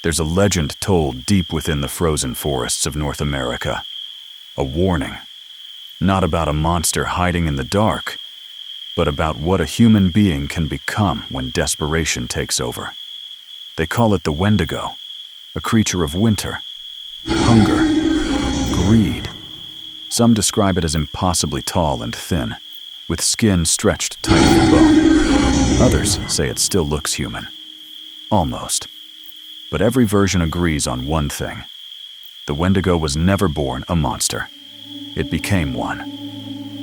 there's a legend told deep within the frozen forests of North America. A warning, not about a monster hiding in the dark, but about what a human being can become when desperation takes over. They call it the Wendigo, a creature of winter, hunger, greed. Some describe it as impossibly tall and thin, with skin stretched tight to bone. Others say it still looks human. Almost. But every version agrees on one thing. The Wendigo was never born a monster. It became one.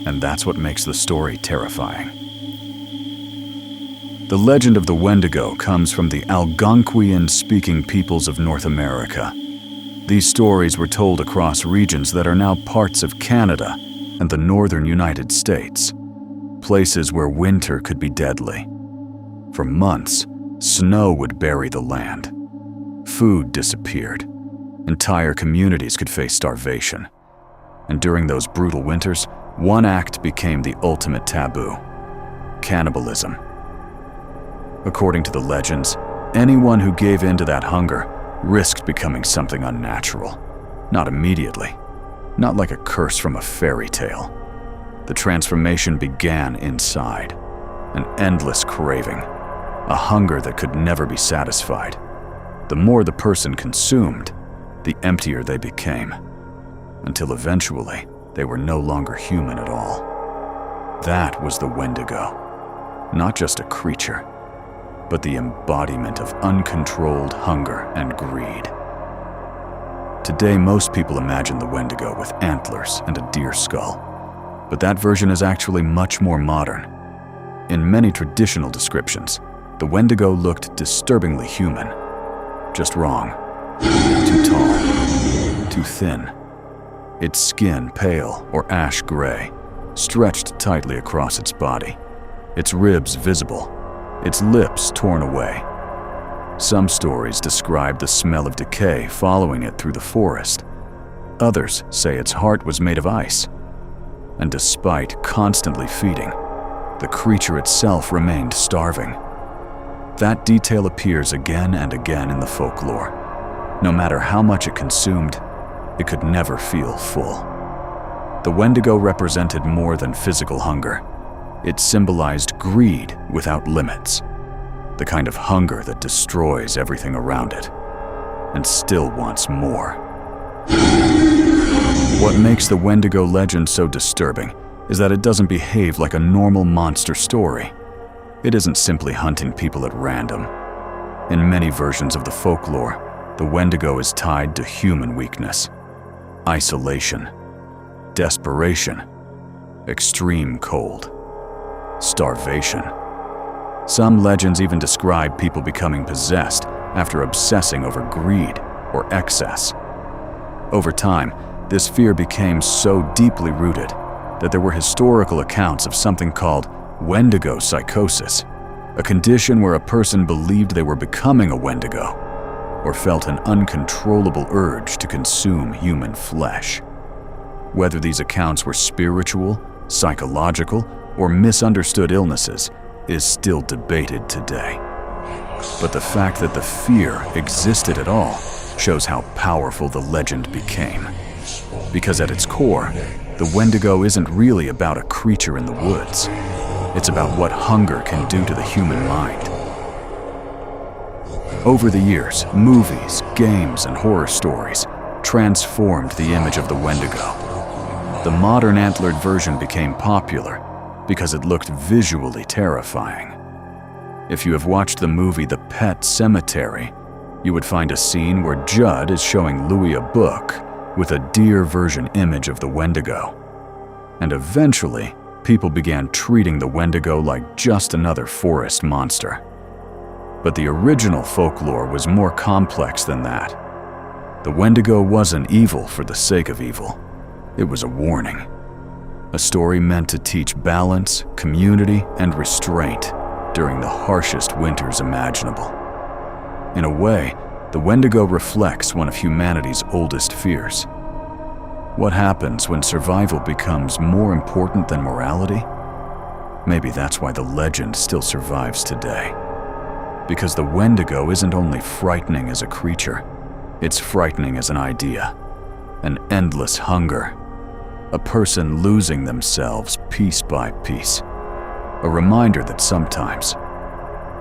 And that's what makes the story terrifying. The legend of the Wendigo comes from the Algonquian-speaking peoples of North America. These stories were told across regions that are now parts of Canada and the northern United States, places where winter could be deadly. For months, snow would bury the land. Food disappeared. Entire communities could face starvation. And during those brutal winters, one act became the ultimate taboo: cannibalism. According to the legends, anyone who gave in to that hunger risked becoming something unnatural. Not immediately. Not like a curse from a fairy tale. The transformation began inside. An endless craving. A hunger that could never be satisfied. The more the person consumed, the emptier they became. Until eventually, they were no longer human at all. That was the Wendigo. Not just a creature, but the embodiment of uncontrolled hunger and greed. Today, most people imagine the Wendigo with antlers and a deer skull, but that version is actually much more modern. In many traditional descriptions, the Wendigo looked disturbingly human. Just wrong. Too tall. Too thin. Its skin pale or ash gray, stretched tightly across its body. Its ribs visible. Its lips torn away. Some stories describe the smell of decay following it through the forest. Others say its heart was made of ice. And despite constantly feeding, the creature itself remained starving. That detail appears again and again in the folklore. No matter how much it consumed, it could never feel full. The Wendigo represented more than physical hunger. It symbolized greed without limits, the kind of hunger that destroys everything around it, and still wants more. What makes the Wendigo legend so disturbing is that it doesn't behave like a normal monster story. It isn't simply hunting people at random. In many versions of the folklore, the Wendigo is tied to human weakness, isolation, desperation, extreme cold, starvation. Some legends even describe people becoming possessed after obsessing over greed or excess. Over time, this fear became so deeply rooted that there were historical accounts of something called Wendigo psychosis, a condition where a person believed they were becoming a Wendigo or felt an uncontrollable urge to consume human flesh. Whether these accounts were spiritual, psychological, or misunderstood illnesses is still debated today. But the fact that the fear existed at all shows how powerful the legend became. Because at its core, the Wendigo isn't really about a creature in the woods. It's about what hunger can do to the human mind. Over the years, movies, games, and horror stories transformed the image of the Wendigo. The modern antlered version became popular because it looked visually terrifying. If you have watched the movie The Pet Sematary, you would find a scene where Judd is showing Louis a book with a deer version image of the Wendigo. And eventually, people began treating the Wendigo like just another forest monster. But the original folklore was more complex than that. The Wendigo wasn't evil for the sake of evil. It was a warning. A story meant to teach balance, community, and restraint during the harshest winters imaginable. In a way, the Wendigo reflects one of humanity's oldest fears. What happens when survival becomes more important than morality? Maybe that's why the legend still survives today. Because the Wendigo isn't only frightening as a creature, it's frightening as an idea, an endless hunger, a person losing themselves piece by piece, a reminder that sometimes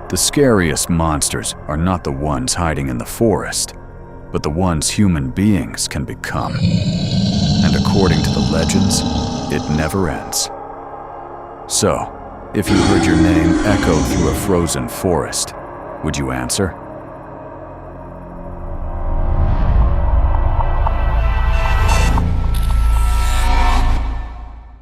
the scariest monsters are not the ones hiding in the forest, but the ones human beings can become. And according to the legends, it never ends. So, if you heard your name echo through a frozen forest, would you answer?